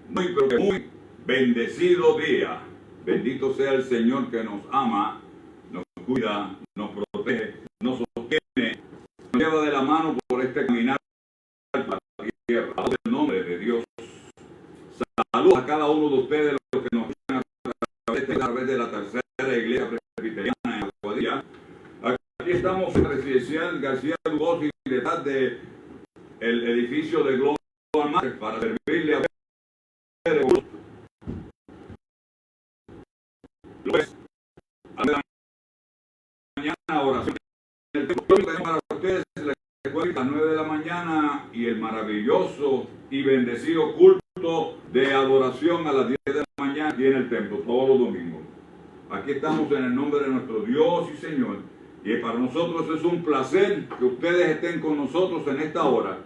muy, pero que muy bendecido día. Bendito sea el Señor que nos ama, nos cuida, nos protege, nos sostiene, nos lleva de la mano por este caminar por la tierra. En el nombre de Dios. Saludos a cada uno de ustedes, los que nos ven a través de la tercera iglesia presbiteriana en Aguadilla. Aquí estamos en Residencial García Lugosi, detrás del edificio de Global Market, para servirle a ustedes. A la mañana, oración. El templo tenemos para ustedes la escuela a las 9 de la mañana y el maravilloso y bendecido culto de adoración a las 10 de la mañana aquí en el templo, todos los domingos. Aquí estamos en el nombre de nuestro Dios y Señor. Y para nosotros es un placer que ustedes estén con nosotros en esta hora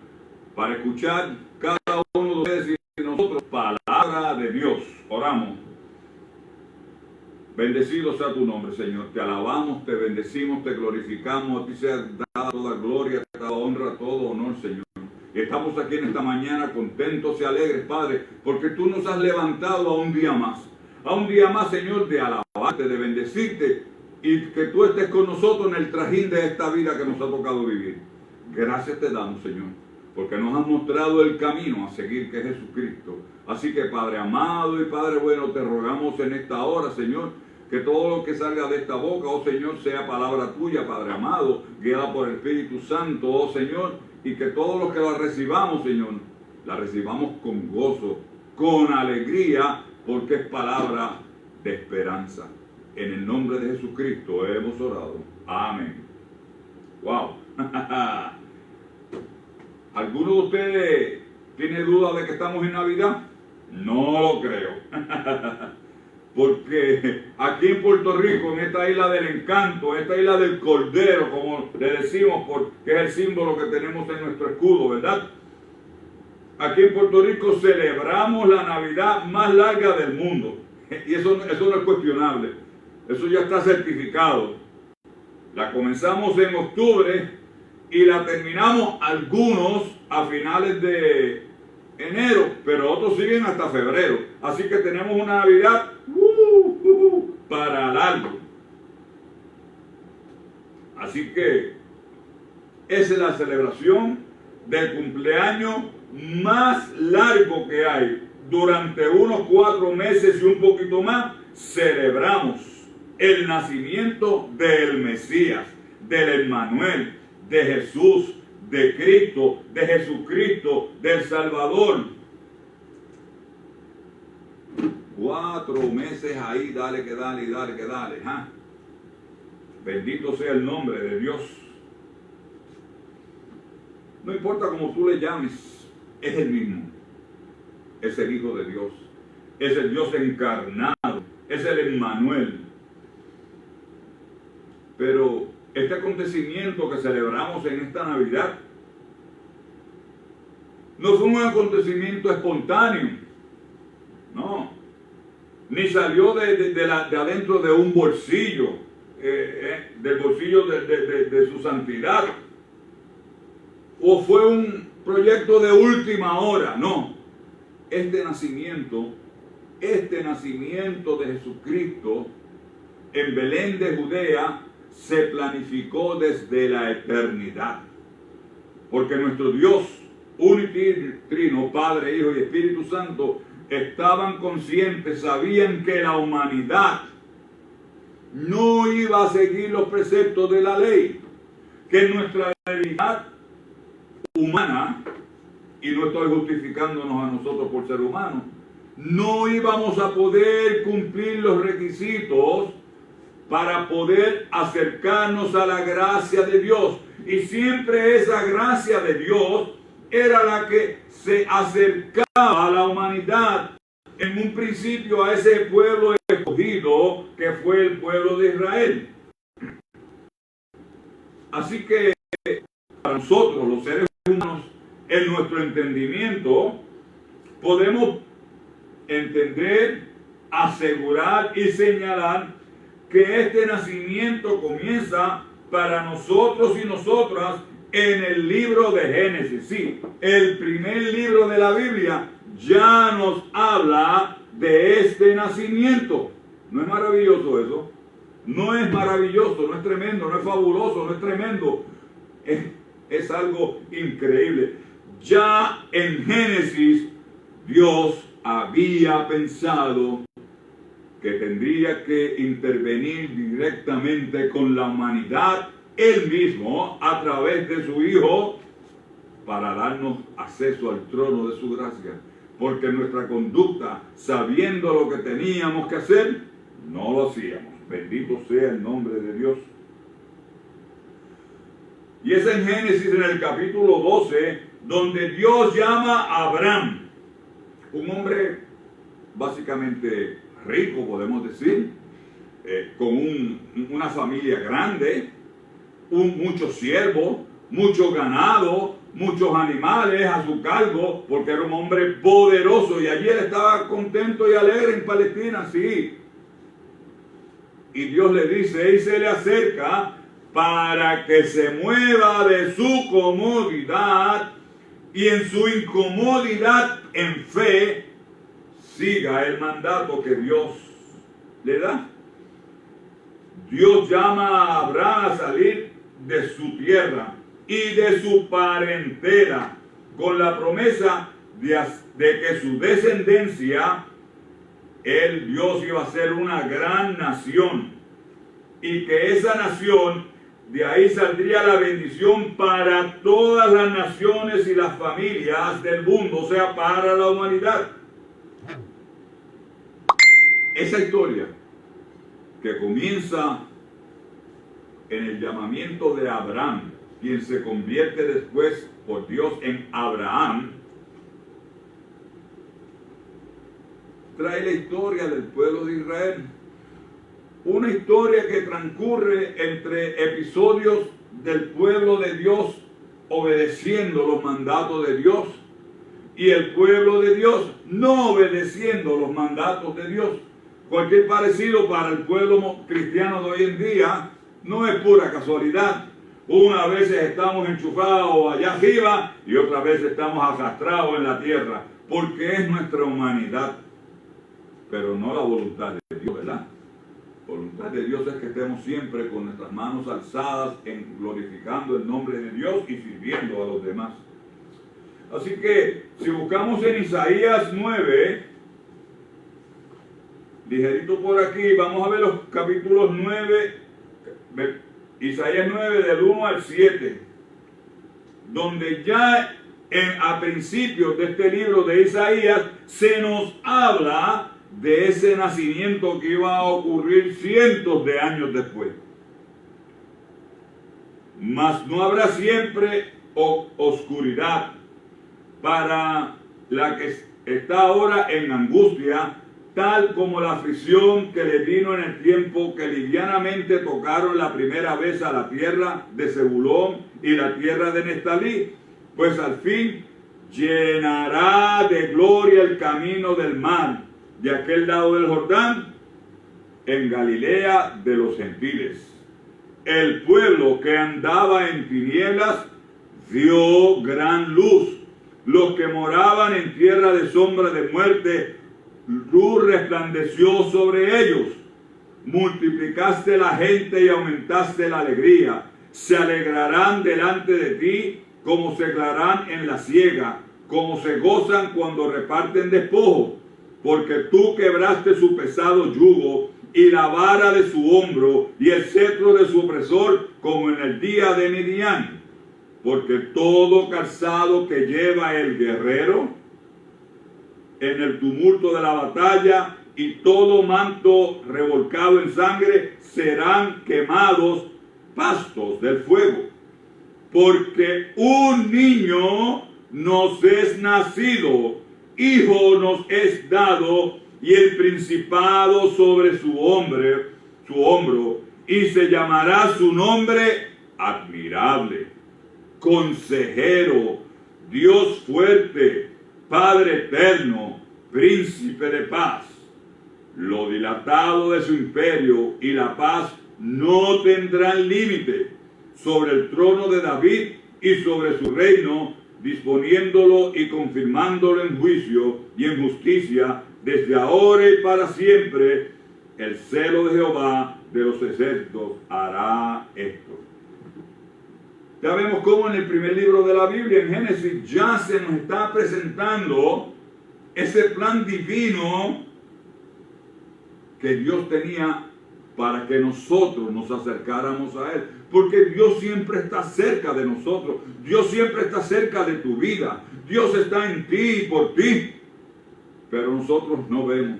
para escuchar cada uno de ustedes y nosotros palabra de Dios. Oramos. Bendecido sea tu nombre, Señor. Te alabamos, te bendecimos, te glorificamos. A ti sea dada toda gloria, toda honra, todo honor, Señor. Y estamos aquí en esta mañana contentos y alegres, Padre, porque tú nos has levantado a un día más. A un día más, Señor, de alabarte, de bendecirte y que tú estés con nosotros en el trajín de esta vida que nos ha tocado vivir. Gracias te damos, Señor, porque nos has mostrado el camino a seguir, que es Jesucristo. Así que, Padre amado y Padre bueno, te rogamos en esta hora, Señor, que todo lo que salga de esta boca, oh Señor, sea palabra tuya, Padre amado, guiada por el Espíritu Santo, oh Señor, y que todos los que la recibamos, Señor, la recibamos con gozo, con alegría, porque es palabra de esperanza. En el nombre de Jesucristo hemos orado. Amén. Wow. ¿Alguno de ustedes tiene duda de que estamos en Navidad? No lo creo. Porque aquí en Puerto Rico, en esta isla del encanto, esta isla del Cordero, como le decimos, porque es el símbolo que tenemos en nuestro escudo, ¿verdad? Aquí en Puerto Rico celebramos la Navidad más larga del mundo. Y eso no es cuestionable. Eso ya está certificado. La comenzamos en octubre y la terminamos algunos a finales de enero, pero otros siguen hasta febrero. Así que tenemos una Navidad para largo. Así que esa es la celebración del cumpleaños más largo que hay. Durante unos 4 meses y un poquito más celebramos el nacimiento del Mesías, del Emmanuel, de Jesús, de Cristo, de Jesucristo, del Salvador. 4 meses ahí, dale que dale, dale que dale. ¿Ah? Bendito sea el nombre de Dios. No importa cómo tú le llames, es el mismo. Es el Hijo de Dios. Es el Dios encarnado. Es el Emmanuel. Pero este acontecimiento que celebramos en esta Navidad no fue un acontecimiento espontáneo. No. Ni salió de adentro de un bolsillo, del bolsillo de su santidad. O fue un proyecto de última hora. No. Este nacimiento de Jesucristo en Belén de Judea se planificó desde la eternidad. Porque nuestro Dios, único y trino, Padre, Hijo y Espíritu Santo, estaban conscientes, sabían que la humanidad no iba a seguir los preceptos de la ley, que nuestra debilidad humana, y no estoy justificándonos a nosotros por ser humanos, no íbamos a poder cumplir los requisitos para poder acercarnos a la gracia de Dios. Y siempre esa gracia de Dios era la que se acercaba a la humanidad en un principio a ese pueblo escogido que fue el pueblo de Israel. Así que para nosotros los seres humanos, en nuestro entendimiento, podemos entender, asegurar y señalar que este nacimiento comienza para nosotros y nosotras en el libro de Génesis. Sí, el primer libro de la Biblia ya nos habla de este nacimiento. ¿No es maravilloso eso? No es maravilloso, no es tremendo, no es fabuloso, no es tremendo. Es algo increíble. Ya en Génesis, Dios había pensado que tendría que intervenir directamente con la humanidad, Él mismo, a través de su Hijo, para darnos acceso al trono de su gracia. Porque nuestra conducta, sabiendo lo que teníamos que hacer, no lo hacíamos. Bendito sea el nombre de Dios. Y es en Génesis, en el capítulo 12, donde Dios llama a Abraham, un hombre básicamente rico, podemos decir, con una familia grande, muchos siervos, mucho ganado, muchos animales a su cargo, porque era un hombre poderoso, y allí él estaba contento y alegre en Palestina, sí. Y Dios le dice, y se le acerca para que se mueva de su comodidad y en su incomodidad en fe siga el mandato que Dios le da. Dios llama a Abraham a salir de su tierra y de su parentela con la promesa de que su descendencia, Dios iba a ser una gran nación, y que esa nación, de ahí saldría la bendición para todas las naciones y las familias del mundo, o sea, para la humanidad. Esa historia que comienza en el llamamiento de Abraham, quien se convierte después por Dios en Abraham, trae la historia del pueblo de Israel. Una historia que transcurre entre episodios del pueblo de Dios obedeciendo los mandatos de Dios y el pueblo de Dios no obedeciendo los mandatos de Dios. Cualquier parecido para el pueblo cristiano de hoy en día no es pura casualidad. Unas veces estamos enchufados allá arriba y otras veces estamos arrastrados en la tierra, porque es nuestra humanidad, pero no la voluntad de Dios, ¿verdad? La voluntad de Dios es que estemos siempre con nuestras manos alzadas, glorificando el nombre de Dios y sirviendo a los demás. Así que, si buscamos en Isaías 9, ligerito por aquí, vamos a ver los capítulos 9, Isaías 9 del 1 al 7, donde ya a principios de este libro de Isaías se nos habla de ese nacimiento que iba a ocurrir cientos de años después. Mas no habrá siempre oscuridad para la que está ahora en angustia, tal como la aflicción que le vino en el tiempo que livianamente tocaron la primera vez a la tierra de Zebulón y la tierra de Neftalí, pues al fin llenará de gloria el camino del mar, de aquel lado del Jordán, en Galilea de los gentiles. El pueblo que andaba en tinieblas vio gran luz. Los que moraban en tierra de sombra de muerte, luz resplandeció sobre ellos. Multiplicaste la gente y aumentaste la alegría. Se alegrarán delante de ti como se alegrarán en la siega, como se gozan cuando reparten despojo. Porque tú quebraste su pesado yugo y la vara de su hombro y el cetro de su opresor, como en el día de Midian. Porque todo calzado que lleva el guerrero en el tumulto de la batalla y todo manto revolcado en sangre serán quemados pastos del fuego. Porque un niño nos es nacido, hijo nos es dado, y el principado sobre su hombro, y se llamará su nombre admirable, consejero, Dios fuerte, Padre eterno, príncipe de paz. Lo dilatado de su imperio y la paz no tendrán límite sobre el trono de David y sobre su reino, disponiéndolo y confirmándolo en juicio y en justicia desde ahora y para siempre. El celo de Jehová de los ejércitos hará esto. Ya vemos cómo en el primer libro de la Biblia, en Génesis, ya se nos está presentando ese plan divino que Dios tenía para que nosotros nos acercáramos a Él. Porque Dios siempre está cerca de nosotros. Dios siempre está cerca de tu vida. Dios está en ti y por ti. Pero nosotros no vemos,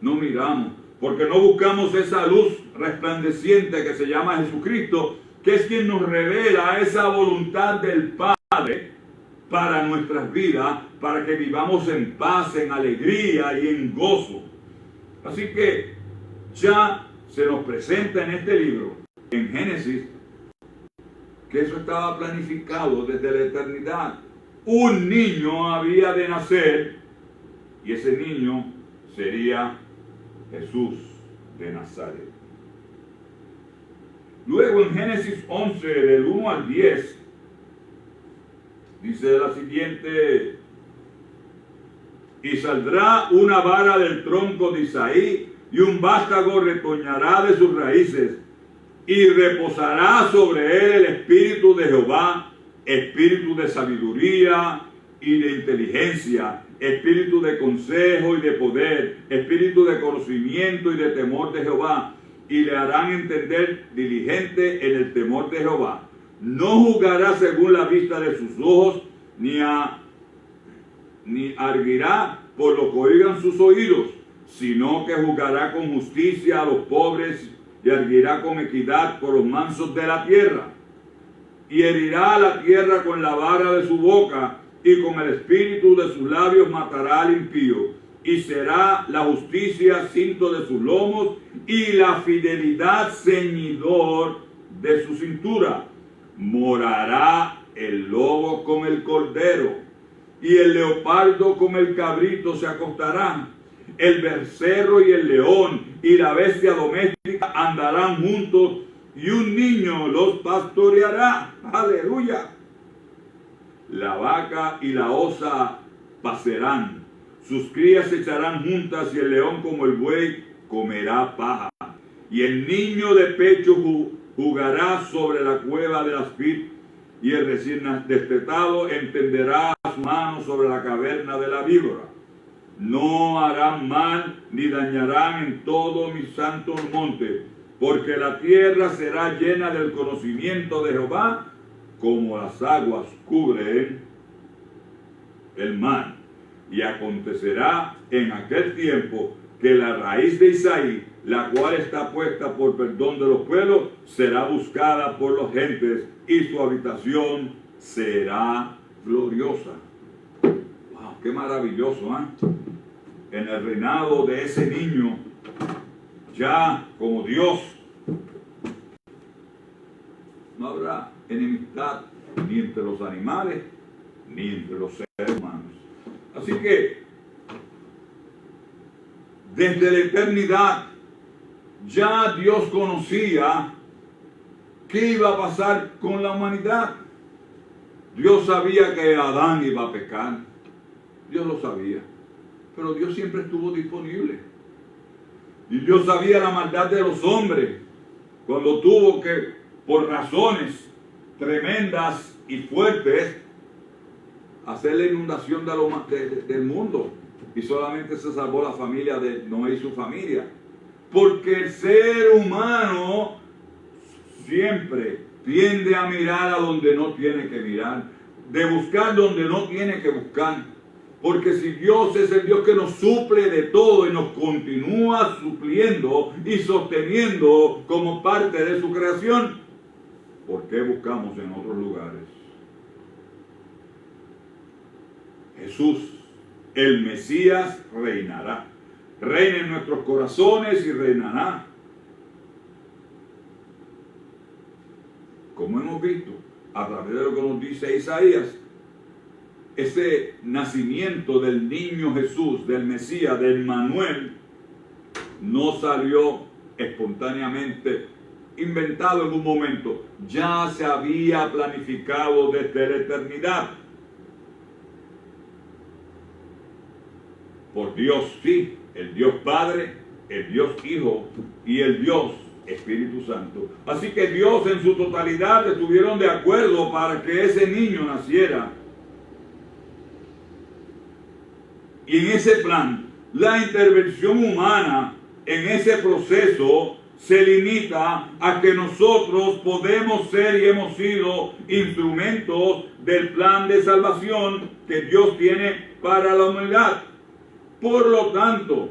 no miramos, porque no buscamos esa luz resplandeciente que se llama Jesucristo, que es quien nos revela esa voluntad del Padre para nuestras vidas, para que vivamos en paz, en alegría y en gozo. Así que ya se nos presenta en este libro, en Génesis, que eso estaba planificado desde la eternidad. Un niño había de nacer y ese niño sería Jesús de Nazaret. Luego en Génesis 11, del 1 al 10, dice de la siguiente: y saldrá una vara del tronco de Isaí, y un vástago retoñará de sus raíces, y reposará sobre él el espíritu de Jehová, espíritu de sabiduría y de inteligencia, espíritu de consejo y de poder, espíritu de conocimiento y de temor de Jehová, y le harán entender diligente en el temor de Jehová. No juzgará según la vista de sus ojos, ni arguirá por lo que oigan sus oídos, sino que juzgará con justicia a los pobres y arguirá con equidad por los mansos de la tierra. Y herirá a la tierra con la vara de su boca, y con el espíritu de sus labios matará al impío. Y será la justicia cinto de sus lomos, y la fidelidad ceñidor de su cintura. Morará el lobo con el cordero, y el leopardo con el cabrito se acostarán. El becerro y el león y la bestia doméstica andarán juntos, y un niño los pastoreará. ¡Aleluya! La vaca y la osa pacerán, sus crías se echarán juntas, y el león como el buey comerá paja. Y el niño de pecho jugará sobre la cueva de las vid, y el recién destetado entenderá su mano sobre la caverna de la víbora. No harán mal ni dañarán en todo mi santo monte, porque la tierra será llena del conocimiento de Jehová, como las aguas cubren el mar. Y acontecerá en aquel tiempo que la raíz de Isaí, la cual está puesta por perdón de los pueblos, será buscada por las gentes, y su habitación será gloriosa. ¡Wow! ¡Qué maravilloso! En el reinado de ese niño, ya como Dios, no habrá enemistad ni entre los animales ni entre los seres humanos. Así que desde la eternidad ya Dios conocía qué iba a pasar con la humanidad. Dios sabía que Adán iba a pecar. Dios lo sabía. Pero Dios siempre estuvo disponible. Y Dios sabía la maldad de los hombres cuando tuvo que, por razones tremendas y fuertes, hacer la inundación del mundo. Y solamente se salvó la familia de Noé y su familia. Porque el ser humano siempre tiende a mirar a donde no tiene que mirar, de buscar donde no tiene que buscar. Porque si Dios es el Dios que nos suple de todo y nos continúa supliendo y sosteniendo como parte de su creación, ¿por qué buscamos en otros lugares? Jesús, el Mesías, reinará. Reina en nuestros corazones y reinará. Como hemos visto a través de lo que nos dice Isaías, ese nacimiento del niño Jesús, del Mesías, del Emmanuel, no salió espontáneamente, inventado en un momento. Ya se había planificado desde la eternidad. por Dios, sí, el Dios Padre, el Dios Hijo y el Dios Espíritu Santo. Así que Dios en su totalidad estuvieron de acuerdo para que ese niño naciera. Y en ese plan, la intervención humana en ese proceso se limita a que nosotros podemos ser y hemos sido instrumentos del plan de salvación que Dios tiene para la humanidad. Por lo tanto,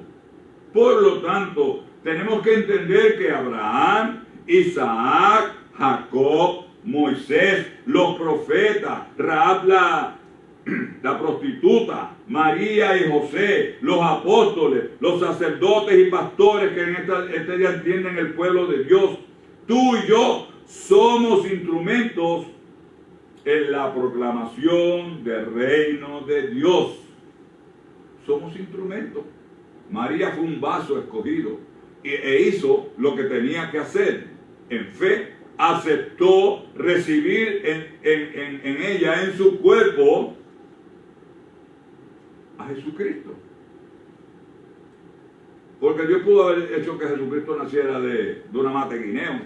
tenemos que entender que Abraham, Isaac, Jacob, Moisés, los profetas, Rahab la prostituta, María y José, los apóstoles, los sacerdotes y pastores que en este día entienden el pueblo de Dios, tú y yo somos instrumentos en la proclamación del reino de Dios. Somos instrumentos. María fue un vaso escogido e hizo lo que tenía que hacer. En fe, aceptó recibir en ella, en su cuerpo, a Jesucristo. Porque Dios pudo haber hecho que Jesucristo naciera de una mata de guineo.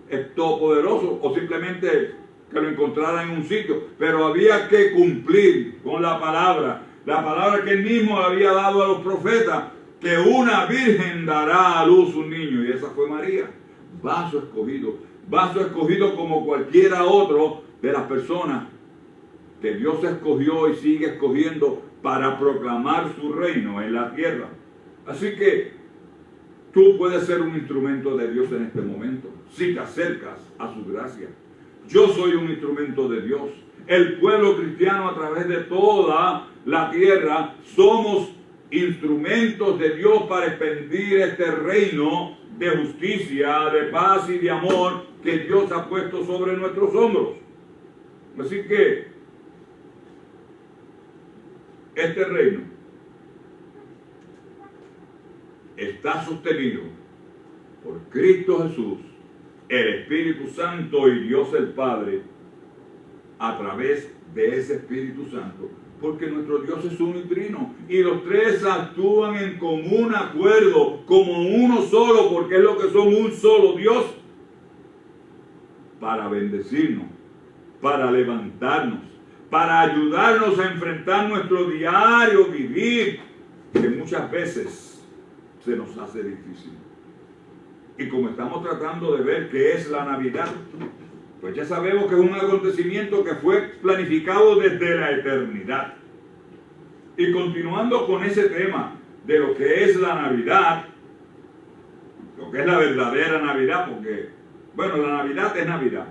Es todopoderoso, o simplemente que lo encontrara en un sitio, pero había que cumplir con la palabra que él mismo había dado a los profetas, que una virgen dará a luz un niño, y esa fue María. Vaso escogido como cualquiera otro de las personas que Dios escogió y sigue escogiendo para proclamar su reino en la tierra. Así que tú puedes ser un instrumento de Dios en este momento, si te acercas a su gracia. Yo soy un instrumento de Dios. El pueblo cristiano a través de toda la tierra somos instrumentos de Dios para expandir este reino de justicia, de paz y de amor que Dios ha puesto sobre nuestros hombros. Así que este reino está sostenido por Cristo Jesús, el Espíritu Santo y Dios el Padre, a través de ese Espíritu Santo, porque nuestro Dios es uno y trino, y los tres actúan en común acuerdo, como uno solo, porque es lo que son, un solo Dios, para bendecirnos, para levantarnos, para ayudarnos a enfrentar nuestro diario vivir, que muchas veces se nos hace difícil. Y como estamos tratando de ver qué es la Navidad, pues ya sabemos que es un acontecimiento que fue planificado desde la eternidad. Y continuando con ese tema de lo que es la Navidad, lo que es la verdadera Navidad, porque, bueno, la Navidad es Navidad.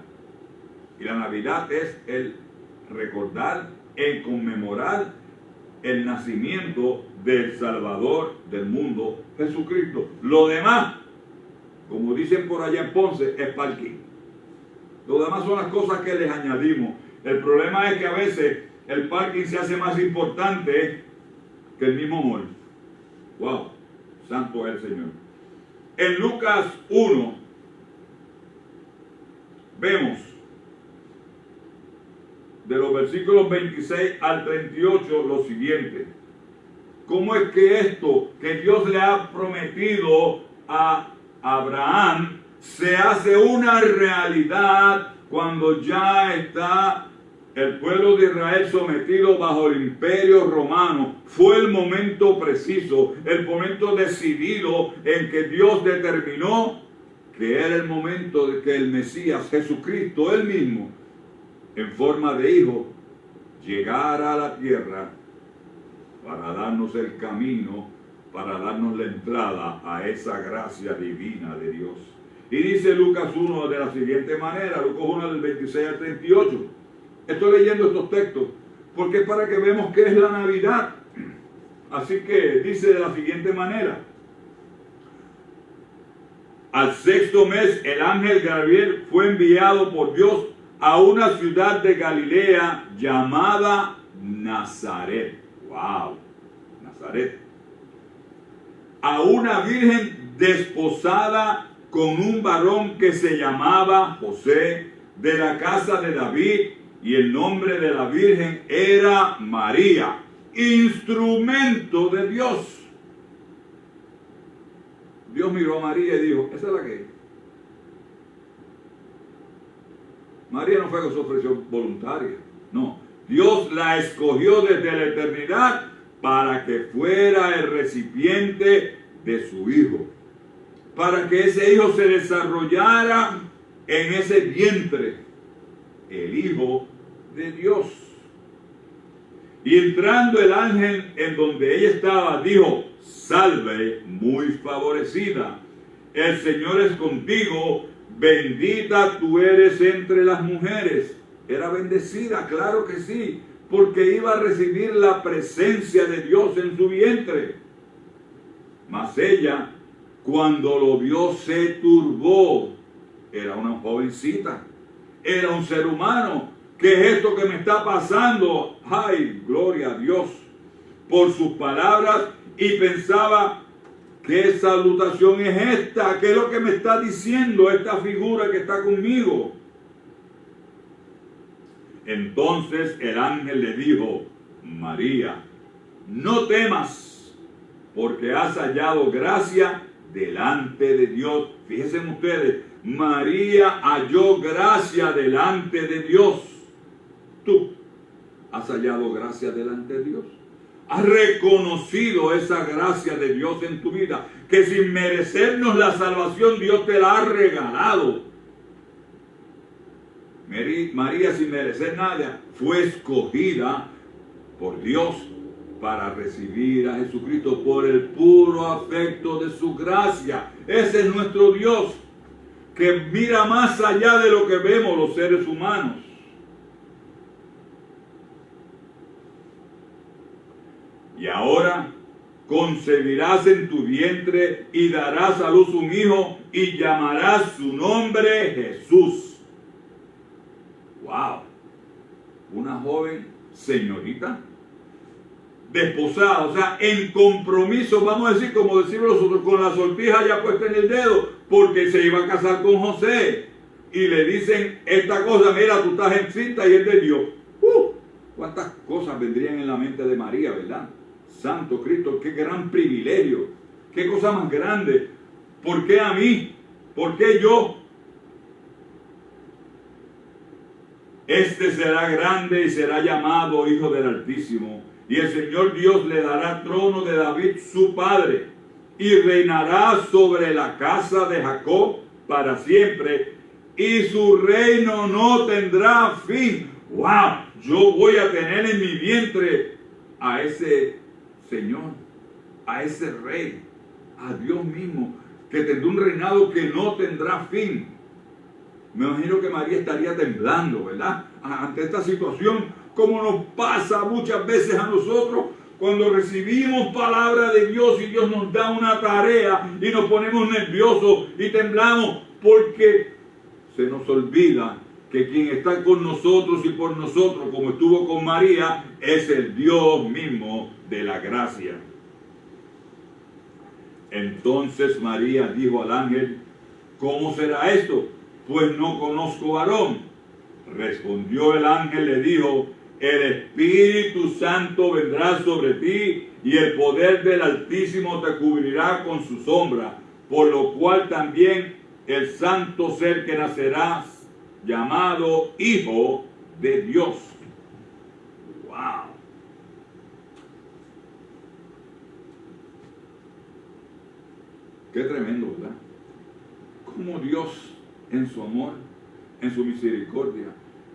Y la Navidad es el recordar, el conmemorar el nacimiento del Salvador del mundo, Jesucristo. Lo demás, como dicen por allá en Ponce, es parking. Lo demás son las cosas que les añadimos. El problema es que a veces el parking se hace más importante que el mismo amor. ¡Wow! Santo es el Señor. En Lucas 1 vemos de los versículos 26 al 38 lo siguiente. ¿Cómo es que esto que Dios le ha prometido a Abraham se hace una realidad cuando ya está el pueblo de Israel sometido bajo el imperio romano? Fue el momento preciso, el momento decidido en que Dios determinó que era el momento de que el Mesías, Jesucristo, él mismo, en forma de hijo, llegara a la tierra para darnos el camino, para darnos la entrada a esa gracia divina de Dios. Y dice Lucas 1 de la siguiente manera, Lucas 1 del 26 al 38. Estoy leyendo estos textos porque es para que veamos qué es la Navidad. Así que dice de la siguiente manera: al sexto mes el ángel Gabriel fue enviado por Dios a una ciudad de Galilea llamada Nazaret. ¡Wow! Nazaret. A una virgen desposada con un varón que se llamaba José, de la casa de David, y el nombre de la virgen era María. instrumento de Dios. Dios miró a María y dijo, ¿esa es la que es? María no fue que se ofreció voluntaria, no. Dios la escogió desde la eternidad para que fuera el recipiente de su Hijo, para que ese Hijo se desarrollara en ese vientre, el Hijo de Dios. Y entrando el ángel en donde ella estaba, dijo, salve, muy favorecida, el Señor es contigo, bendita tú eres entre las mujeres. Era bendecida, claro que sí, porque iba a recibir la presencia de Dios en su vientre. Mas ella, cuando lo vio, se turbó. Era una jovencita, era un ser humano. ¿Qué es esto que me está pasando? ¡Ay, gloria a Dios! Por sus palabras, y pensaba, ¿qué salutación es esta? ¿Qué es lo que me está diciendo esta figura que está conmigo? Entonces el ángel le dijo, María, no temas, porque has hallado gracia delante de Dios. Fíjense ustedes, María halló gracia delante de Dios. Tú has hallado gracia delante de Dios. Has reconocido esa gracia de Dios en tu vida, que sin merecernos la salvación Dios te la ha regalado. María, sin merecer nada, fue escogida por Dios para recibir a Jesucristo por el puro afecto de su gracia. Ese es nuestro Dios, que mira más allá de lo que vemos los seres humanos. Y ahora concebirás en tu vientre y darás a luz un hijo y llamarás su nombre Jesús. ¡Wow! Una joven señorita desposada, o sea, en compromiso, vamos a decir, como decimos nosotros, con la sortija ya puesta en el dedo, porque se iba a casar con José. Y le dicen esta cosa, mira, tú estás encinta y él de Dios. ¿Cuántas cosas vendrían en la mente de María, verdad? Santo Cristo, qué gran privilegio, qué cosa más grande. ¿Por qué a mí? ¿Por qué yo? Este será grande y será llamado Hijo del Altísimo. Y el Señor Dios le dará trono de David su padre. Y reinará sobre la casa de Jacob para siempre. Y su reino no tendrá fin. ¡Wow! Yo voy a tener en mi vientre a ese Señor, a ese Rey, a Dios mismo, que tendrá un reinado que no tendrá fin. Me imagino que María estaría temblando, ¿verdad? Ante esta situación, como nos pasa muchas veces a nosotros cuando recibimos palabra de Dios y Dios nos da una tarea y nos ponemos nerviosos y temblamos porque se nos olvida que quien está con nosotros y por nosotros, como estuvo con María, es el Dios mismo de la gracia. Entonces María dijo al ángel, ¿cómo será esto? Pues no conozco varón. Respondió el ángel, le dijo, el Espíritu Santo vendrá sobre ti y el poder del Altísimo te cubrirá con su sombra, por lo cual también el santo ser que nacerá llamado Hijo de Dios. ¡Wow! Qué tremendo, ¿verdad? Cómo Dios en su amor, en su misericordia,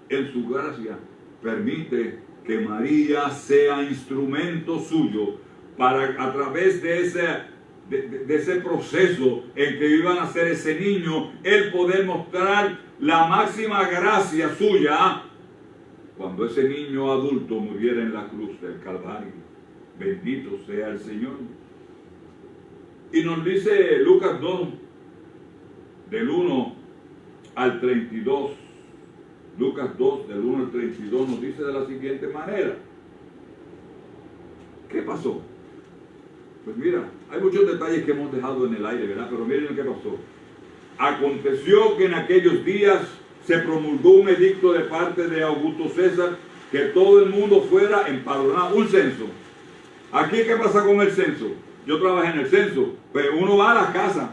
en su gracia, permite que María sea instrumento suyo para, a través de ese proceso en que iban a ser ese niño, él poder mostrar la máxima gracia suya cuando ese niño adulto muriera en la cruz del Calvario. Bendito sea el Señor. Y nos dice Lucas 2, del 1 al 32. Lucas 2, del 1 al 32, nos dice de la siguiente manera. ¿Qué pasó? Pues mira, hay muchos detalles que hemos dejado en el aire, ¿verdad? Pero miren qué pasó. Aconteció que en aquellos días se promulgó un edicto de parte de Augusto César que todo el mundo fuera empadronado, un censo. Aquí, ¿qué pasa con el censo? Yo trabajé en el censo, pues uno va a las casas,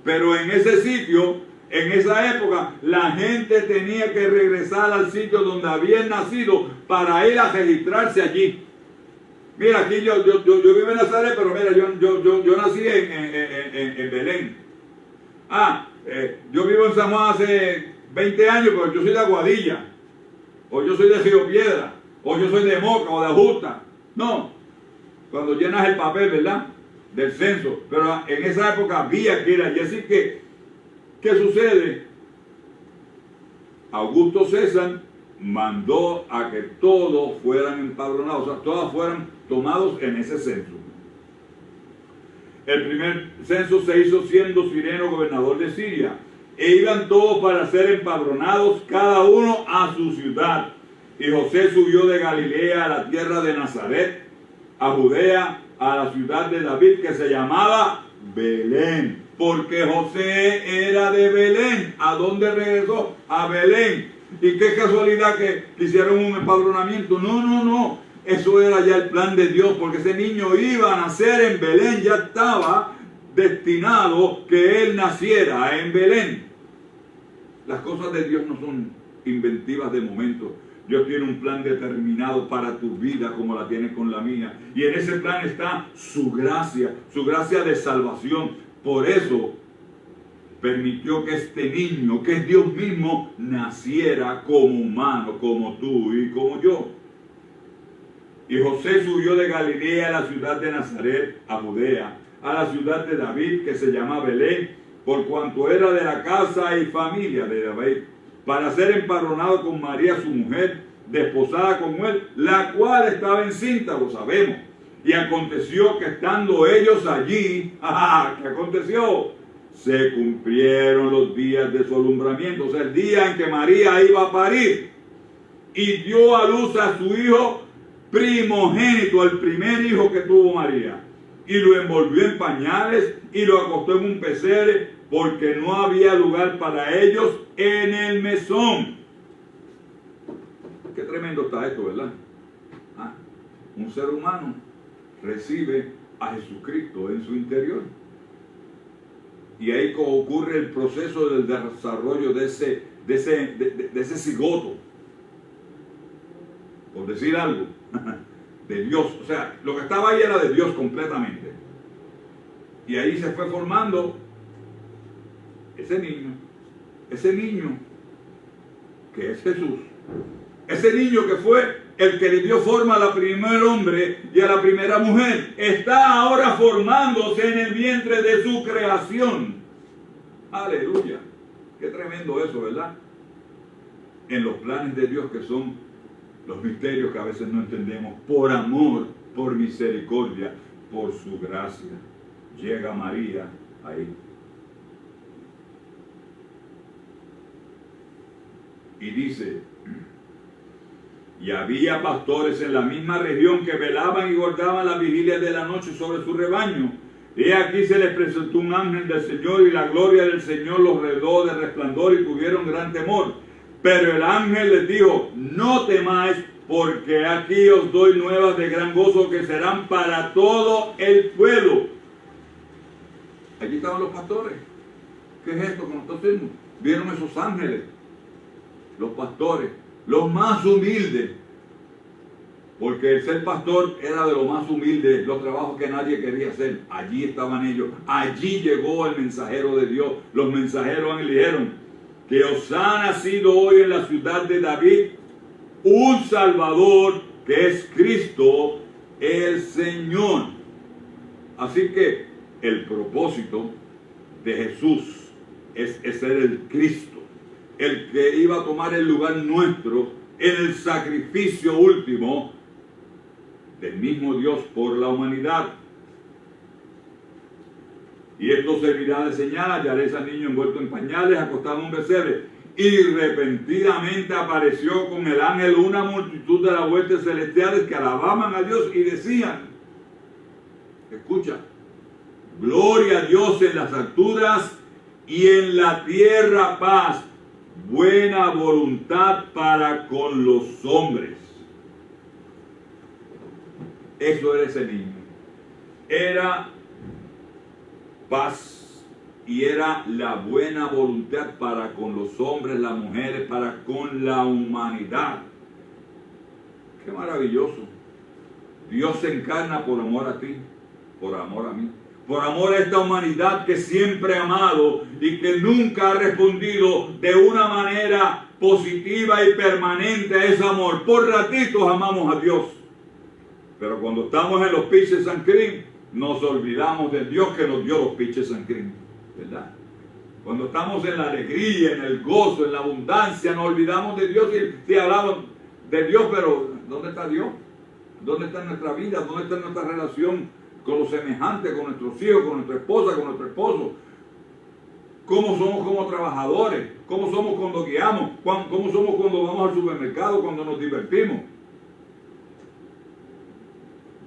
pero en ese sitio, en esa época, la gente tenía que regresar al sitio donde habían nacido para ir a registrarse allí. Mira, aquí yo vivo en Nazaret, pero mira, yo nací en Belén. Yo vivo en San Juan hace 20 años, pero yo soy de Aguadilla, o yo soy de Río Piedra, o yo soy de Moca o de Ajusta. No, cuando llenas el papel, ¿verdad?, del censo, pero en esa época había que ir allí. Así que, ¿qué sucede? Augusto César mandó a que todos fueran empadronados, o sea, todos fueran tomados en ese censo. El primer censo se hizo siendo Cireno gobernador de Siria, e iban todos para ser empadronados, cada uno a su ciudad. Y José subió de Galilea a la tierra de Nazaret, a Judea, a la ciudad de David, que se llamaba Belén, porque José era de Belén. ¿A dónde regresó? A Belén. Y qué casualidad que hicieron un empadronamiento. No. Eso era ya el plan de Dios, porque ese niño iba a nacer en Belén. Ya estaba destinado que él naciera en Belén. Las cosas de Dios no son inventivas de momento. Dios tiene un plan determinado para tu vida como la tiene con la mía. Y en ese plan está su gracia de salvación. Por eso permitió que este niño, que es Dios mismo, naciera como humano, como tú y como yo. Y José subió de Galilea a la ciudad de Nazaret, a Judea, a la ciudad de David, que se llama Belén, por cuanto era de la casa y familia de David, para ser empadronado con María su mujer, desposada con él, la cual estaba encinta, lo sabemos. Y aconteció que estando ellos allí, ¿qué aconteció? Se cumplieron los días de su alumbramiento, o sea, el día en que María iba a parir, y dio a luz a su hijo primogénito, el primer hijo que tuvo María, y lo envolvió en pañales y lo acostó en un pesebre, porque no había lugar para ellos en el mesón. Qué tremendo está esto, ¿verdad? Un ser humano recibe a Jesucristo en su interior. Y ahí ocurre el proceso del desarrollo de ese cigoto, por decir algo, de Dios. O sea, lo que estaba ahí era de Dios completamente. Y ahí se fue formando ese niño que es Jesús, ese niño que fue el que le dio forma a la primer hombre y a la primera mujer, está ahora formándose en el vientre de su creación. Aleluya, qué tremendo eso, ¿verdad? En los planes de Dios, que son los misterios que a veces no entendemos, por amor, por misericordia, por su gracia, llega María ahí. Y dice, y había pastores en la misma región que velaban y guardaban las vigilias de la noche sobre su rebaño. Y aquí se les presentó un ángel del Señor, y la gloria del Señor los rodeó de resplandor, y tuvieron gran temor. Pero el ángel les dijo, no temáis, porque aquí os doy nuevas de gran gozo, que serán para todo el pueblo. Allí estaban los pastores. ¿Qué es esto que nos está haciendo? Vieron esos ángeles, los pastores, los más humildes, porque el ser pastor era de lo más humilde, los trabajos que nadie quería hacer. Allí estaban ellos, allí llegó el mensajero de Dios. Los mensajeros le dijeron que os ha nacido hoy en la ciudad de David un Salvador, que es Cristo el Señor. Así que el propósito de Jesús es ser el Cristo, el que iba a tomar el lugar nuestro en el sacrificio último del mismo Dios por la humanidad. Y esto servirá de señal: hallaréis al niño envuelto en pañales, acostado en un pesebre. Y repentinamente apareció con el ángel una multitud de las huestes celestiales que alababan a Dios y decían, escucha, gloria a Dios en las alturas y en la tierra paz, buena voluntad para con los hombres. Eso era ese niño. Era paz y era la buena voluntad para con los hombres, las mujeres, para con la humanidad. Qué maravilloso. Dios se encarna por amor a ti, por amor a mí, por amor a esta humanidad que siempre ha amado y que nunca ha respondido de una manera positiva y permanente a ese amor. Por ratitos amamos a Dios, pero cuando estamos en los Peaches and Cream, nos olvidamos del Dios que nos dio los Peaches and Cream, ¿verdad? Cuando estamos en la alegría, en el gozo, en la abundancia, nos olvidamos de Dios y hablamos de Dios, pero ¿dónde está Dios? ¿Dónde está nuestra vida? ¿Dónde está nuestra relación con los semejantes, con nuestros hijos, con nuestra esposa, con nuestro esposo? ¿Cómo somos como trabajadores? ¿Cómo somos cuando guiamos? ¿Cómo somos cuando vamos al supermercado, cuando nos divertimos?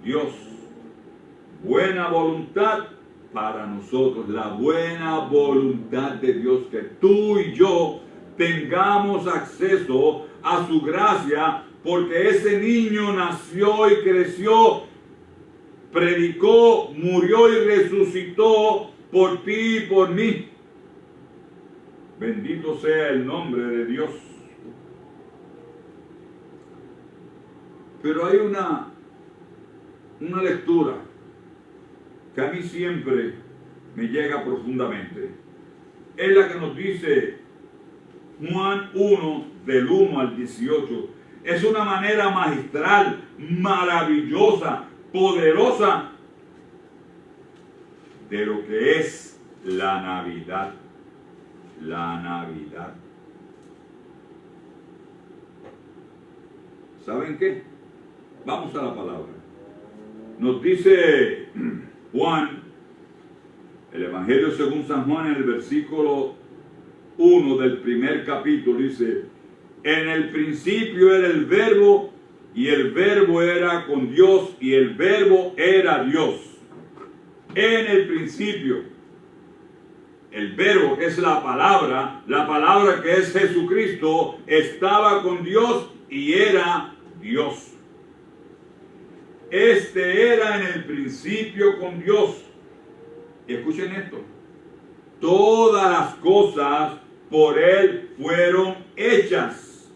Dios, buena voluntad para nosotros, la buena voluntad de Dios, que tú y yo tengamos acceso a su gracia, porque ese niño nació y creció, predicó, murió y resucitó por ti y por mí. Bendito sea el nombre de Dios. Pero hay una lectura que a mí siempre me llega profundamente. Es la que nos dice Juan 1, del 1 al 18. Es una manera magistral, maravillosa, poderosa de lo que es la Navidad. La Navidad. ¿Saben qué? Vamos a la palabra. Nos dice Juan, el Evangelio según San Juan, en el versículo 1 del primer capítulo, dice: en el principio era el Verbo, y el Verbo era con Dios, y el Verbo era Dios. En el principio, el Verbo, que es la palabra que es Jesucristo, estaba con Dios y era Dios. Este era en el principio con Dios. Y escuchen esto: todas las cosas por Él fueron hechas,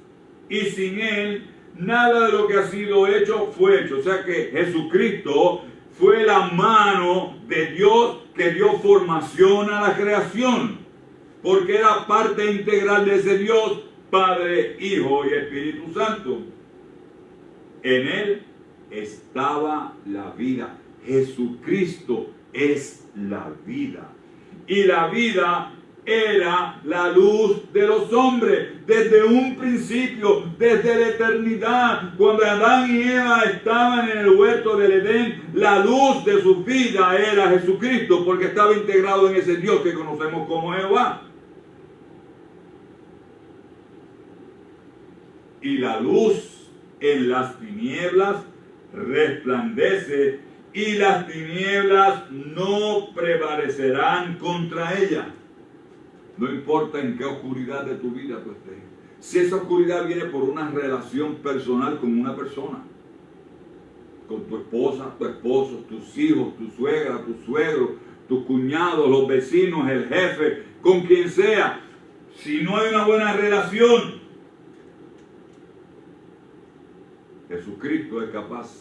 y sin Él nada de lo que ha sido hecho fue hecho. O sea que Jesucristo fue la mano de Dios que dio formación a la creación, porque era parte integral de ese Dios, Padre, Hijo y Espíritu Santo. En Él estaba la vida. Jesucristo es la vida. Y la vida era la luz de los hombres desde un principio, desde la eternidad. Cuando Adán y Eva estaban en el huerto del Edén, la luz de su vida era Jesucristo, porque estaba integrado en ese Dios que conocemos como Jehová. Y la luz en las tinieblas resplandece, y las tinieblas no prevalecerán contra ella. No importa en qué oscuridad de tu vida tú estés. Si esa oscuridad viene por una relación personal con una persona, con tu esposa, tu esposo, tus hijos, tu suegra, tu suegro, tus cuñados, los vecinos, el jefe, con quien sea, si no hay una buena relación, Jesucristo es capaz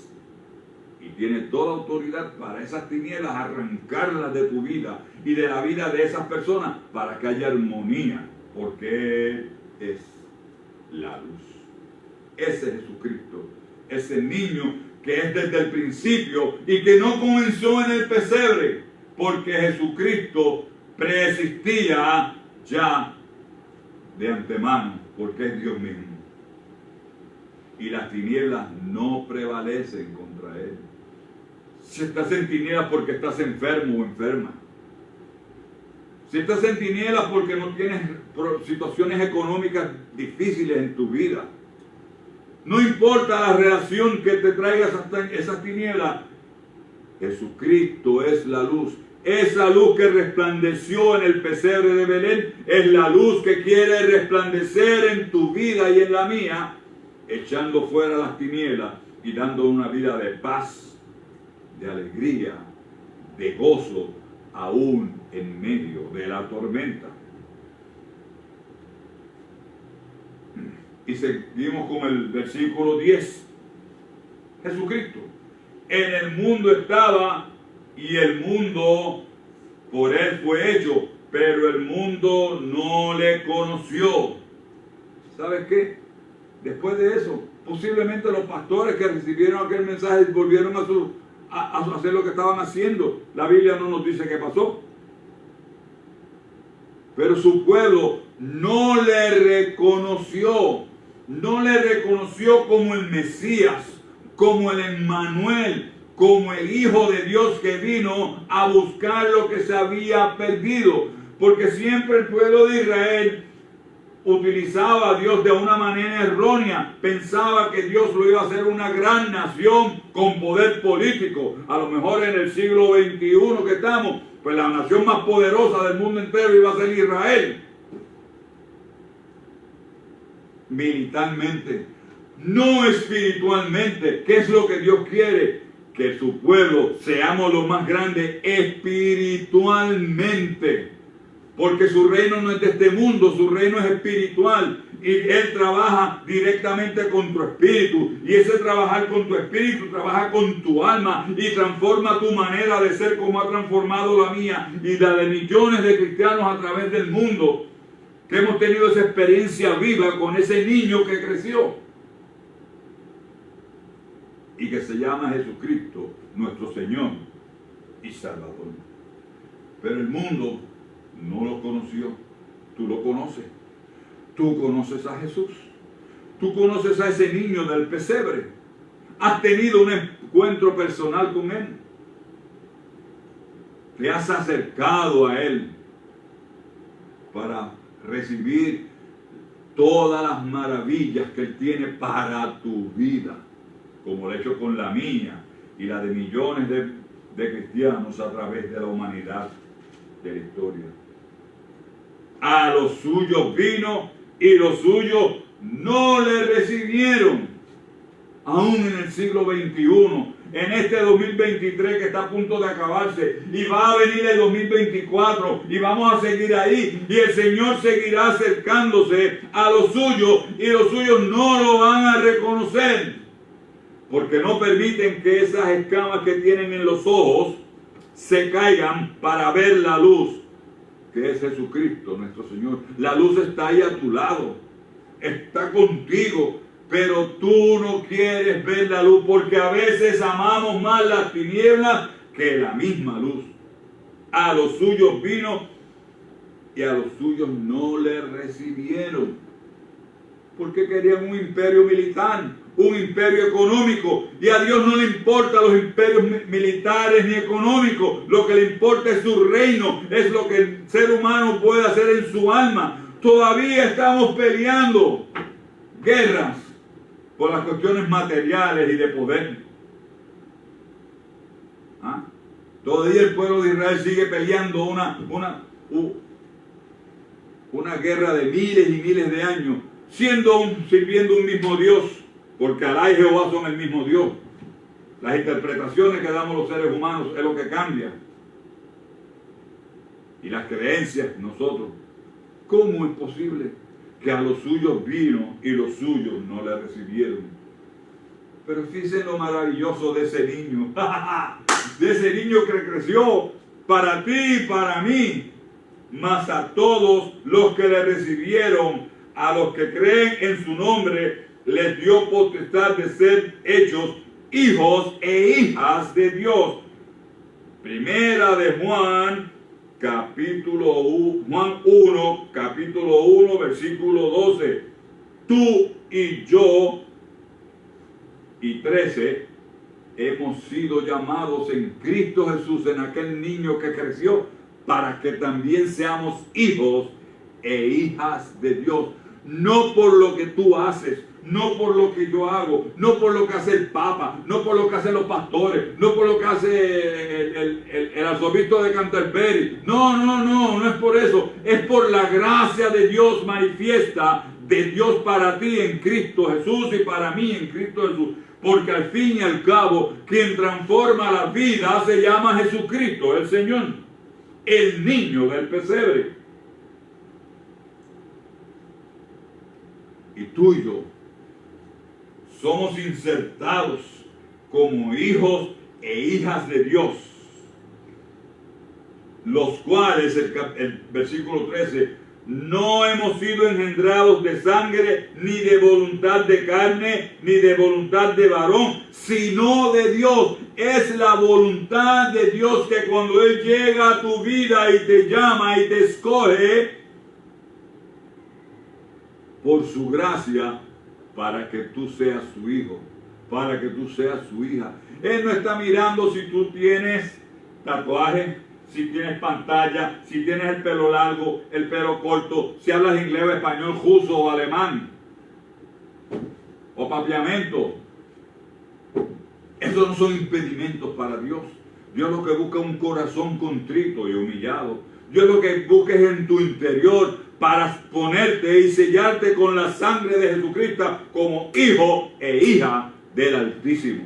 y tiene toda autoridad para esas tinieblas arrancarlas de tu vida y de la vida de esas personas, para que haya armonía, porque Él es la luz. Ese es Jesucristo, ese niño que es desde el principio y que no comenzó en el pesebre, porque Jesucristo preexistía ya de antemano, porque es Dios mismo. Y las tinieblas no prevalecen contra Él. Si estás en tinieblas porque estás enfermo o enferma, si estás en tinieblas porque no tienes situaciones económicas difíciles en tu vida, no importa la relación que te traigas hasta esas tinieblas, Jesucristo es la luz. Esa luz que resplandeció en el pesebre de Belén es la luz que quiere resplandecer en tu vida y en la mía, echando fuera las tinieblas y dando una vida de paz, de alegría, de gozo, aún en medio de la tormenta. Y seguimos con el versículo 10. Jesucristo en el mundo estaba y el mundo por él fue hecho, pero el mundo no le conoció. ¿Sabes qué? Después de eso, posiblemente los pastores que recibieron aquel mensaje volvieron a hacer lo que estaban haciendo. La Biblia no nos dice qué pasó. Pero su pueblo no le reconoció. No le reconoció como el Mesías, como el Emmanuel, como el Hijo de Dios que vino a buscar lo que se había perdido. Porque siempre el pueblo de Israel utilizaba a Dios de una manera errónea. Pensaba que Dios lo iba a hacer una gran nación con poder político. A lo mejor en el siglo XXI que estamos, pues la nación más poderosa del mundo entero iba a ser Israel. Militarmente, no espiritualmente. ¿Qué es lo que Dios quiere? Que su pueblo seamos los más grandes espiritualmente. Porque su reino no es de este mundo, su reino es espiritual. Y Él trabaja directamente con tu espíritu. Y ese trabajar con tu espíritu trabaja con tu alma y transforma tu manera de ser como ha transformado la mía y la de millones de cristianos a través del mundo. Que hemos tenido esa experiencia viva con ese niño que creció. Y que se llama Jesucristo, nuestro Señor y Salvador. Pero el mundo no lo conoció. Tú lo conoces. Tú conoces a Jesús. Tú conoces a ese niño del pesebre. Has tenido un encuentro personal con Él. Te has acercado a Él para recibir todas las maravillas que Él tiene para tu vida, como lo he hecho con la mía y la de millones de cristianos a través de la humanidad de la historia. A los suyos vino y los suyos no le recibieron. Aún en el siglo XXI, en este 2023 que está a punto de acabarse, y va a venir el 2024 y vamos a seguir ahí, y el Señor seguirá acercándose a los suyos y los suyos no lo van a reconocer, porque no permiten que esas escamas que tienen en los ojos se caigan para ver la luz, que es Jesucristo nuestro Señor. La luz está ahí a tu lado, está contigo, pero tú no quieres ver la luz porque a veces amamos más las tinieblas que la misma luz. A los suyos vino y a los suyos no le recibieron. Porque querían un imperio militar, un imperio económico. Y a Dios no le importa los imperios militares ni económicos. Lo que le importa es su reino, es lo que el ser humano puede hacer en su alma. Todavía estamos peleando guerras por las cuestiones materiales y de poder. Todavía el pueblo de Israel sigue peleando una guerra de miles y miles de años, sirviendo un mismo Dios, porque Alá y Jehová son el mismo Dios. Las interpretaciones que damos los seres humanos es lo que cambia. Y las creencias nosotros. ¿Cómo es posible que a los suyos vino y los suyos no le recibieron? Pero fíjense lo maravilloso de ese niño, de ese niño que creció para ti y para mí, mas a todos los que le recibieron, a los que creen en su nombre, les dio potestad de ser hechos hijos e hijas de Dios. Primera de Juan, Juan 1, capítulo 1, versículo 12. Tú y yo, y 13, hemos sido llamados en Cristo Jesús, en aquel niño que creció, para que también seamos hijos e hijas de Dios. No por lo que tú haces, no por lo que yo hago, no por lo que hace el Papa, no por lo que hacen los pastores, no por lo que hace el arzobispo de Canterbury. No es por eso. Es por la gracia de Dios manifiesta, de Dios para ti en Cristo Jesús y para mí en Cristo Jesús. porque al fin y al cabo, quien transforma la vida se llama Jesucristo, el Señor, el niño del pesebre. Y tú y yo somos insertados como hijos e hijas de Dios, los cuales, el versículo 13, no hemos sido engendrados de sangre, ni de voluntad de carne, ni de voluntad de varón, sino de Dios. Es la voluntad de Dios que cuando Él llega a tu vida y te llama y te escoge, por su gracia, para que tú seas su hijo, para que tú seas su hija. Él no está mirando si tú tienes tatuaje, si tienes pantalla, si tienes el pelo largo, el pelo corto, si hablas inglés o español, ruso o alemán, o papiamento. Esos no son impedimentos para Dios. Dios lo que busca es un corazón contrito y humillado. Dios lo que busca es en tu interior para ponerte y sellarte con la sangre de Jesucristo como hijo e hija del Altísimo.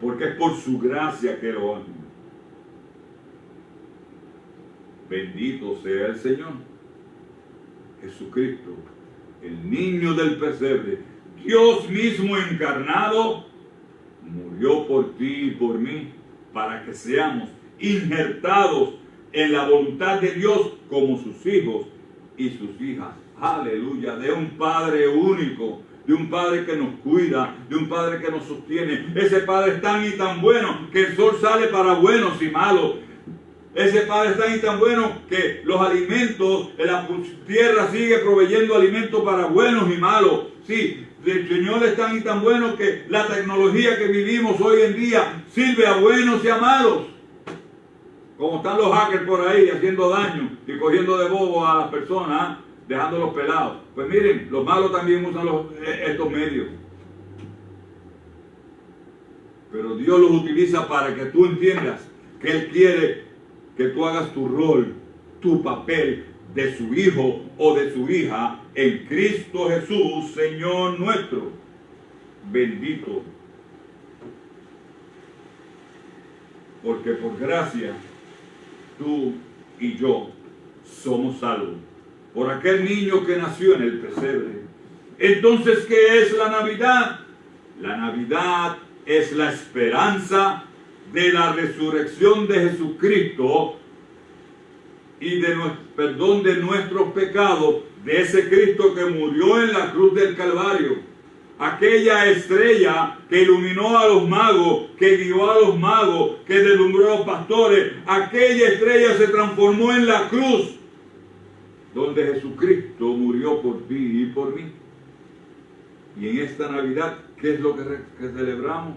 Porque es por su gracia que lo ama. Bendito sea el Señor. Jesucristo, el niño del pesebre, Dios mismo encarnado, murió por ti y por mí, para que seamos injertados en la voluntad de Dios como sus hijos y sus hijas. Aleluya, de un Padre único, de un Padre que nos cuida, de un Padre que nos sostiene. Ese Padre es tan y tan bueno que el sol sale para buenos y malos. Ese Padre es tan y tan bueno que los alimentos, la tierra sigue proveyendo alimentos para buenos y malos. Sí, el Señor es tan y tan bueno que la tecnología que vivimos hoy en día sirve a buenos y a malos. Como están los hackers por ahí haciendo daño y cogiendo de bobo a las personas, dejándolos pelados. Pues miren, los malos también usan estos medios. Pero Dios los utiliza para que tú entiendas que Él quiere que tú hagas tu rol, tu papel de su hijo o de su hija en Cristo Jesús, Señor nuestro. Bendito. Porque por gracia, tú y yo somos salvos por aquel niño que nació en el pesebre. Entonces, ¿qué es la Navidad? La Navidad es la esperanza de la resurrección de Jesucristo y de perdón de nuestros pecados, de ese Cristo que murió en la cruz del Calvario. Aquella estrella que iluminó a los magos, que guió a los magos, que deslumbró a los pastores, aquella estrella se transformó en la cruz, donde Jesucristo murió por ti y por mí. Y en esta Navidad, ¿qué es lo que celebramos?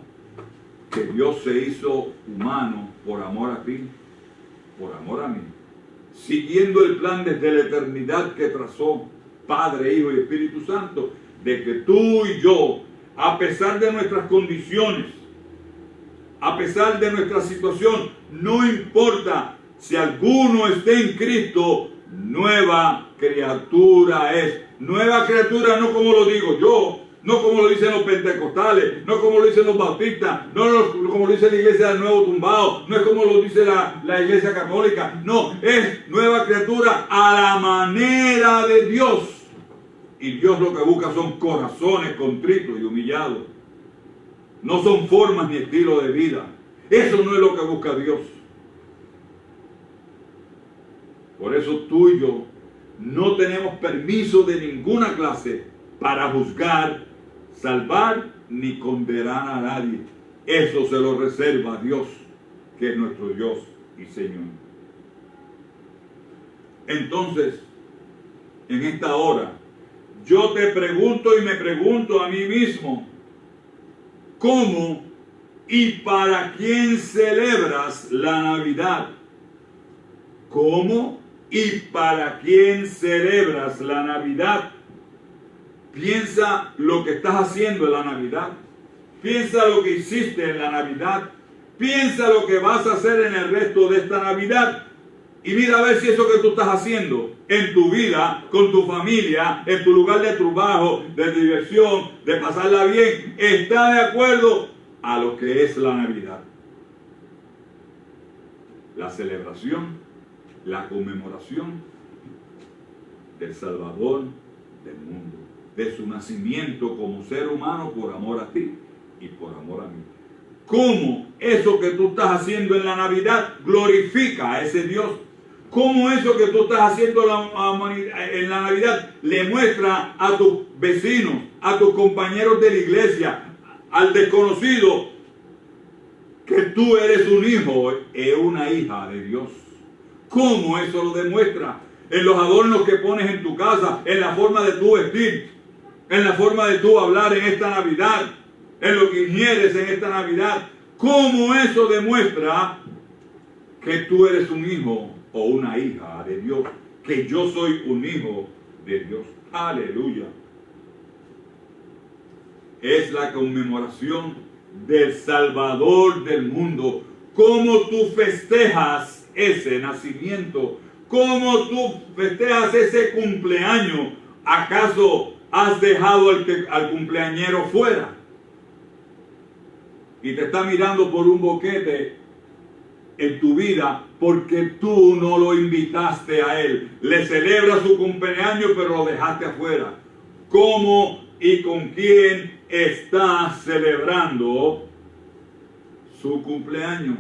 Que Dios se hizo humano por amor a ti, por amor a mí, siguiendo el plan desde la eternidad que trazó Padre, Hijo y Espíritu Santo, de que tú y yo, a pesar de nuestras condiciones, a pesar de nuestra situación, no importa si alguno esté en Cristo, nueva criatura es. Nueva criatura no como lo digo yo, no como lo dicen los pentecostales, no como lo dicen los bautistas, no como lo dice la iglesia del Nuevo Tumbado, no es como lo dice la iglesia católica, no, es nueva criatura a la manera de Dios. Y Dios lo que busca son corazones contritos y humillados. No son formas ni estilo de vida. Eso no es lo que busca Dios. Por eso tú y yo no tenemos permiso de ninguna clase para juzgar, salvar ni condenar a nadie. Eso se lo reserva a Dios, que es nuestro Dios y Señor. Entonces, en esta hora, yo te pregunto y me pregunto a mí mismo, ¿cómo y para quién celebras la Navidad? ¿Cómo y para quién celebras la Navidad? Piensa lo que estás haciendo en la Navidad. Piensa lo que hiciste en la Navidad. Piensa lo que vas a hacer en el resto de esta Navidad. Y mira a ver si eso que tú estás haciendo en tu vida, con tu familia, en tu lugar de trabajo, de diversión, de pasarla bien, está de acuerdo a lo que es la Navidad. La celebración, la conmemoración del Salvador del mundo, de su nacimiento como ser humano por amor a ti y por amor a mí. ¿Cómo eso que tú estás haciendo en la Navidad glorifica a ese Dios? ¿Cómo eso que tú estás haciendo en la Navidad le muestra a tus vecinos, a tus compañeros de la iglesia, al desconocido, que tú eres un hijo y una hija de Dios? ¿Cómo eso lo demuestra? En los adornos que pones en tu casa, en la forma de tu vestir, en la forma de tu hablar en esta Navidad, en lo que ingieres en esta Navidad. ¿Cómo eso demuestra que tú eres un hijo o una hija de Dios? Que yo soy un hijo de Dios. Aleluya. Es la conmemoración del Salvador del mundo. ¿Cómo tú festejas ese nacimiento? ¿Cómo tú festejas ese cumpleaños? ¿Acaso has dejado al cumpleañero fuera? Y te está mirando por un boquete en tu vida porque tú no lo invitaste a él. Le celebras su cumpleaños pero lo dejaste afuera. ¿Cómo y con quién estás celebrando su cumpleaños?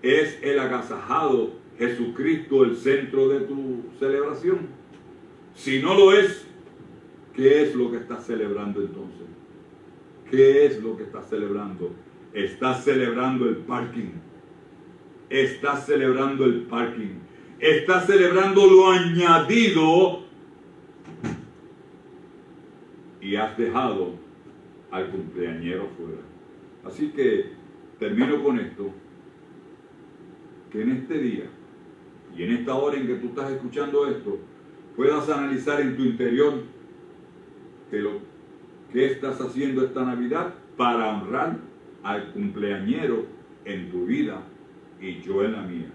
¿Es el agasajado Jesucristo el centro de tu celebración? Si no lo es, ¿qué es lo que estás celebrando entonces? ¿Qué es lo que estás celebrando? Estás celebrando el parking. Estás celebrando el parking. Estás celebrando lo añadido y has dejado al cumpleañero fuera. Así que termino con esto. Que en este día y en esta hora en que tú estás escuchando esto, puedas analizar en tu interior qué estás haciendo esta Navidad para honrar al cumpleañero en tu vida y yo en la mía.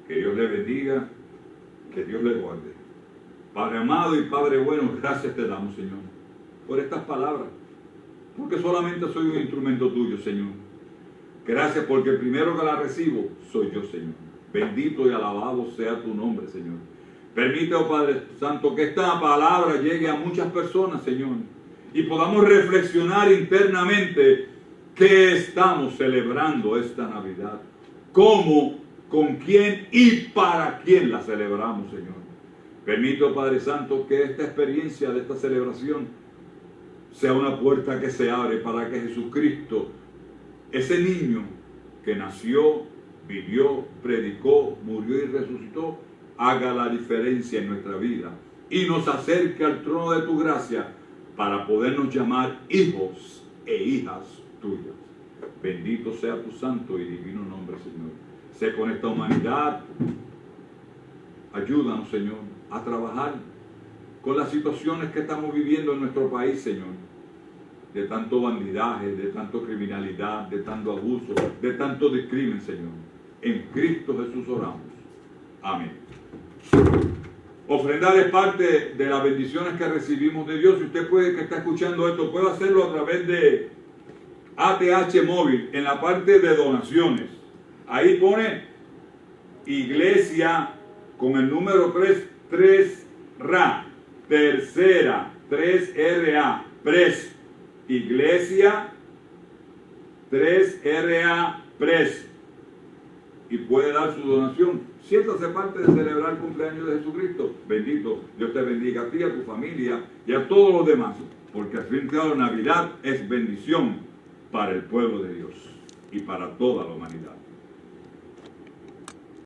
Que Dios le bendiga, que Dios le guarde. Padre amado y Padre bueno, gracias te damos, Señor, por estas palabras, porque solamente soy un instrumento tuyo, Señor. Gracias porque el primero que la recibo soy yo, Señor. Bendito y alabado sea tu nombre, Señor. Permite, oh Padre Santo, que esta palabra llegue a muchas personas, Señor, y podamos reflexionar internamente qué estamos celebrando esta Navidad, cómo, con quién y para quién la celebramos, Señor. Permite, oh Padre Santo, que esta experiencia de esta celebración sea una puerta que se abre para que Jesucristo, ese niño que nació, vivió, predicó, murió y resucitó, haga la diferencia en nuestra vida y nos acerque al trono de tu gracia para podernos llamar hijos e hijas tuyas. Bendito sea tu santo y divino nombre, Señor. Sé con esta humanidad. Ayúdanos, Señor, a trabajar con las situaciones que estamos viviendo en nuestro país, Señor. De tanto bandidaje, de tanto criminalidad, de tanto abuso, de tanto discrimen, Señor. En Cristo Jesús oramos. Amén. Ofrendar es parte de las bendiciones que recibimos de Dios. Si usted puede, que está escuchando esto, puede hacerlo a través de ATH Móvil, en la parte de donaciones. Ahí pone iglesia con el número 3RA, tercera, 3RA, Pres. Iglesia 3RA Pres. Y puede dar su donación. Siéntase parte de celebrar el cumpleaños de Jesucristo. Bendito. Dios te bendiga a ti, a tu familia y a todos los demás. Porque al fin y al cabo Navidad es bendición para el pueblo de Dios y para toda la humanidad.